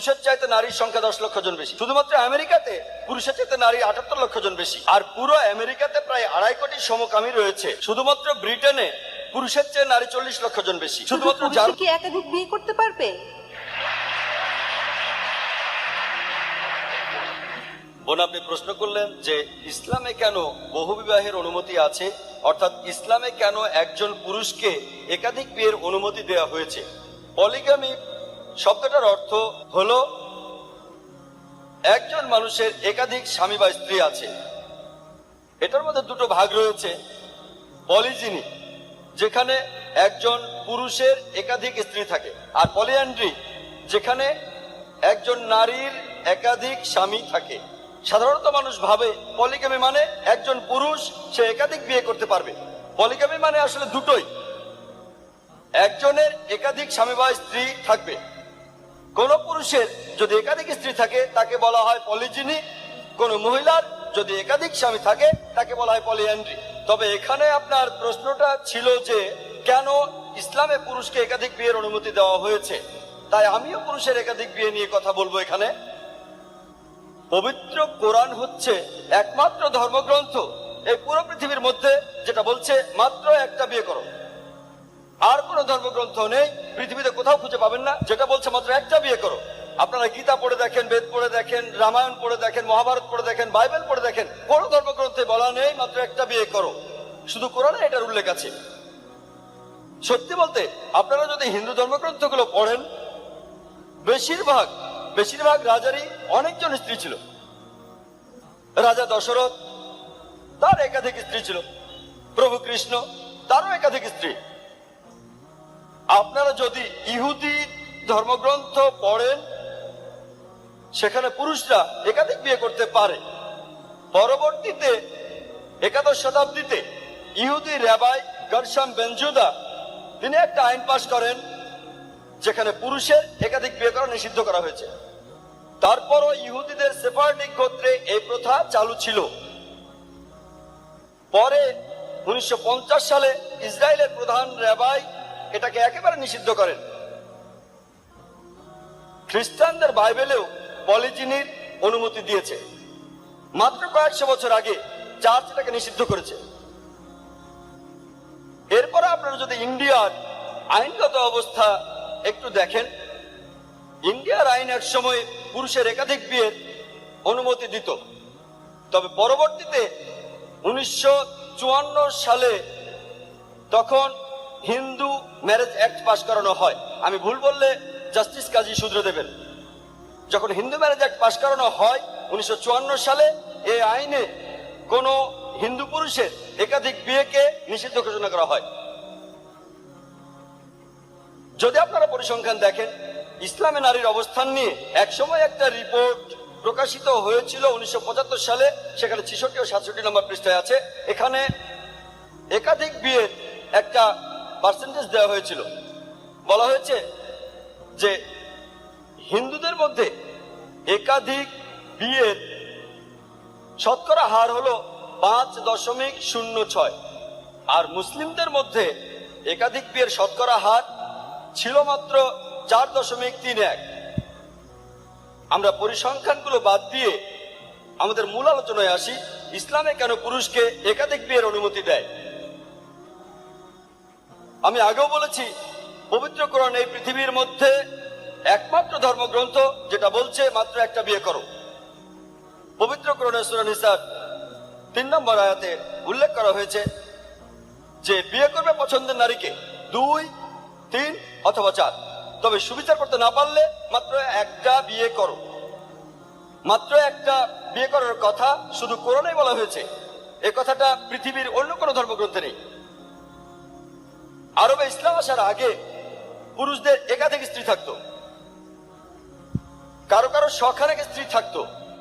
পুরুষের চাইতে নারীর সংখ্যা 10 লক্ষ জন বেশি। শুধুমাত্র আমেরিকাতে পুরুষের চাইতে নারী 78 লক্ষ জন বেশি। আর পুরো আমেরিকাতে প্রায় 2.5 কোটি সমকামী রয়েছে। শুধুমাত্র ব্রিটেনে পুরুষের চেয়ে নারী 40 লক্ষ জন বেশি। শুধুমাত্র পুরুষ কি একাধিক বিয়ে করতে পারবে? বোন, আপনি প্রশ্ন করলেন যে ইসলামে কেন বহুবিবাহের অনুমতি আছে, অর্থাৎ ইসলামে কেন একজন পুরুষকে একাধিক বিয়ের অনুমতি দেওয়া হয়েছে। পলিগামি শব্দটার অর্থ হলো একজন মানুষের একাধিক স্বামী বা স্ত্রী আছে। এটার মধ্যে দুটো ভাগ রয়েছে। পলিজিনি, যেখানে একজন পুরুষের একাধিক স্ত্রী থাকে, আর পলিঅ্যান্ড্রি, যেখানে একজন নারীর একাধিক স্বামী থাকে। সাধারণত মানুষ ভাবে পলিগামি মানে একজন পুরুষ সে একাধিক বিয়ে করতে পারবে। পলিগামি মানে আসলে দুটোই, একজনের একাধিক স্বামী বা স্ত্রী থাকবে। কোন পুরুষের যদি একাধিক স্ত্রী থাকে তাকে বলা হয় পলিজিনি, কোন মহিলার যদি একাধিক স্বামী থাকে তাকে বলা হয় পলিঅ্যান্ড্রি। তবে এখানে আপনার প্রশ্নটা ছিল যে কেন ইসলামে পুরুষকে একাধিক বিয়ের অনুমতি দেওয়া হয়েছে, তাই আমিও পুরুষের একাধিক বিয়ে নিয়ে কথা বলবো এখানে। পবিত্র কোরআন হচ্ছে একমাত্র ধর্মগ্রন্থ এই পুরো পৃথিবীর মধ্যে যেটা বলছে মাত্র একটা বিয়ে করো। আর কোন ধর্মগ্রন্থ নেই, পৃথিবীতে কোথাও খুঁজে পাবেন না যেটা বলছে মাত্র একটা বিয়ে করো। আপনারা গীতা পড়ে দেখেন, বেদ পড়ে দেখেন, রামায়ণ পড়ে দেখেন, মহাভারত পড়ে দেখেন, বাইবেল পড়ে দেখেন, কোন ধর্মগ্রন্থে বলা নেই মাত্র একটা বিয়ে করো। শুধু কোরআনে এটার উল্লেখ আছে। সত্যি বলতে আপনারা যদি হিন্দু ধর্মগ্রন্থগুলো পড়েন, বেশিরভাগ রাজারই অনেকজন স্ত্রী ছিল। রাজা দশরথ, তার একাধিক স্ত্রী ছিল। প্রভু কৃষ্ণ, তারও একাধিক স্ত্রী। আপনারা যদি ইহুদি ধর্মগ্রন্থ পড়েন, সেখানে পুরুষরা একাধিক বিয়ে করতে পারে। পরবর্তীতে 11 শতাব্দীতে ইহুদি রাবাই গরশম বেনজুদা তিনি একটা আইন পাশ করেন যেখানে পুরুষের একাধিক বিয়ে করা নিষিদ্ধ করা হয়েছে। তারপরও ইহুদিদের সেফারডিক গোত্রে এই প্রথা চালু ছিল। পরে 1950 সালে ইসরায়েলের প্রধান রাবাই এটাকে একেবারে নিষিদ্ধ করেন। খ্রিস্টানদের বাইবেলেও পলিজিনির অনুমতি দিয়েছে। মাত্র কয়েকশো বছর আগে চার্চ এটাকে নিষিদ্ধ করেছে। এরপরে আপনারা যদি ইন্ডিয়ার আইনগত অবস্থা একটু দেখেন, ইন্ডিয়ার আইন এক সময় পুরুষের একাধিক বিয়ের অনুমতি দিত। তবে পরবর্তীতে 1954 সালে তখন হিন্দু ম্যারেজ অ্যাক্ট পাশ করানো হয়। আমি ভুল বললে জাস্টিস কাজী শুধরে দেবেন। যখন হিন্দু ম্যারেজ অ্যাক্ট পাশ করানো হয় 1954 সালে, এই আইনে কোন হিন্দু পুরুষের একাধিক বিয়েকে নিষিদ্ধ ঘোষণা করা হয়। যদি আপনারা পরিসংখ্যান দেখেন, ইসলামে নারীর অবস্থান নিয়ে একসময় একটা রিপোর্ট প্রকাশিত হয়েছিল 1975 সালে, সেখানে 66 ও 67 নম্বর পৃষ্ঠায় আছে। এখানে একাধিক বিয়ের একটা পার্সেন্টেজ দেওয়া হয়েছিল। বলা হয়েছে যে হিন্দুদের মধ্যে একাধিক বিয়ের শতকরা হার হলো 5.06, আর মুসলিমদের মধ্যে একাধিক বিয়ের শতকরা হার ছিল মাত্র 4.31। আমরা পরিসংখ্যানগুলো বাদ দিয়ে আমাদের মূল আলোচনায় আসি। ইসলামে কেন পুরুষকে একাধিক বিয়ের অনুমতি দেয়? আমি আগেও বলেছি, পবিত্র কোরআন এই পৃথিবীর মধ্যে একমাত্র ধর্মগ্রন্থ যেটা বলছে মাত্র একটা বিয়ে করো। পবিত্র কোরআনের সূরা নিসার 3 নম্বর আয়াতে উল্লেখ করা হয়েছে যে বিয়ে করবে পছন্দের নারীকে 2, 3 অথবা 4, তবে সুবিচার করতে না পারলে মাত্র একটা বিয়ে করো। মাত্র একটা বিয়ে করার কথা শুধু কোরআনেই বলা হয়েছে। এই কথাটা পৃথিবীর অন্য কোনো ধর্মগ্রন্থে নেই। আরবে ইসলাম আসার আগে পুরুষদের একাধিক স্ত্রী থাকতো, কারো কারো শখানেক স্ত্রী থাকতো।